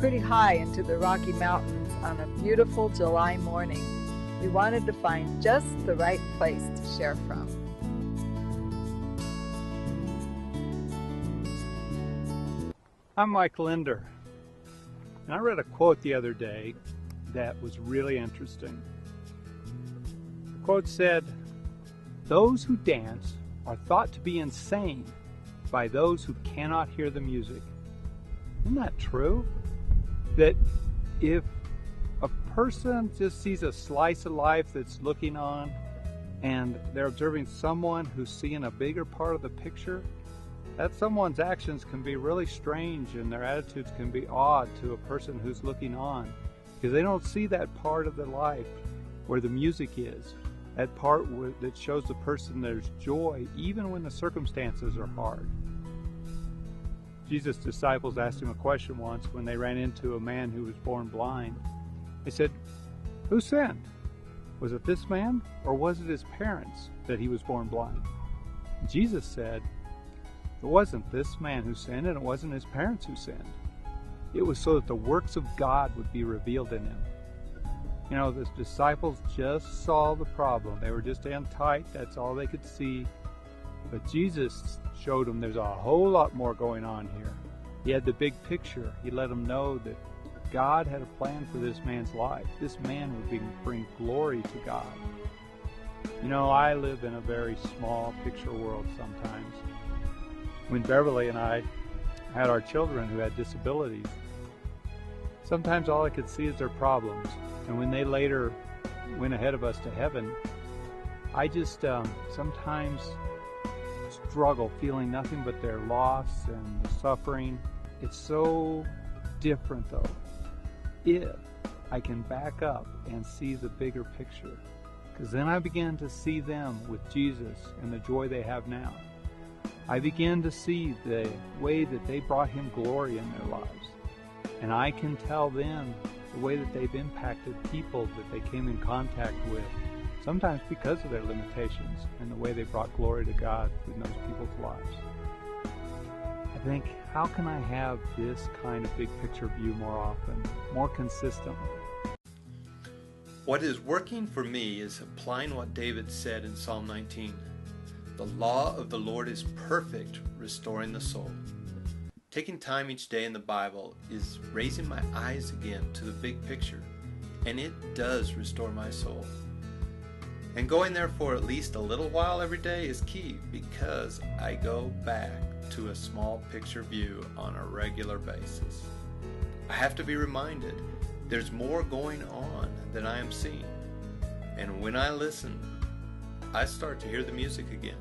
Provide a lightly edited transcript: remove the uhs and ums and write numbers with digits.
pretty high into the Rocky Mountains on a beautiful July morning. We wanted to find just the right place to share from. I'm Mike Linder, and I read a quote the other day that was really interesting. The quote said, "Those who dance are thought to be insane by those who cannot hear the music." Isn't that true? That if a person just sees a slice of life that's looking on and they're observing someone who's seeing a bigger part of the picture, that someone's actions can be really strange and their attitudes can be odd to a person who's looking on, because they don't see that part of their life where the music is, that part that shows the person there's joy even when the circumstances are hard. Jesus' disciples asked him a question once when they ran into a man who was born blind. They said, "Who sinned? Was it this man, or was it his parents that he was born blind?" And Jesus said, "It wasn't this man who sinned, and it wasn't his parents who sinned. It was so that the works of God would be revealed in him." You know, the disciples just saw the problem. They were just in tight. That's all they could see. But Jesus showed them there's a whole lot more going on here. He had the big picture. He let them know that God had a plan for this man's life. This man would bring glory to God. You know, I live in a very small picture world sometimes. When Beverly and I had our children who had disabilities, sometimes all I could see is their problems. And when they later went ahead of us to heaven, I just sometimes struggle feeling nothing but their loss and the suffering. It's so different though, if I can back up and see the bigger picture, because then I begin to see them with Jesus and the joy they have now. I begin to see the way that they brought him glory in their lives. And I can tell them the way that they've impacted people that they came in contact with, sometimes because of their limitations, and the way they brought glory to God in those people's lives. I think, how can I have this kind of big picture view more often, more consistently? What is working for me is applying what David said in Psalm 19. The law of the Lord is perfect, restoring the soul. Taking time each day in the Bible is raising my eyes again to the big picture, and it does restore my soul. And going there for at least a little while every day is key, because I go back to a small picture view on a regular basis. I have to be reminded there's more going on than I am seeing. And when I listen, I start to hear the music again.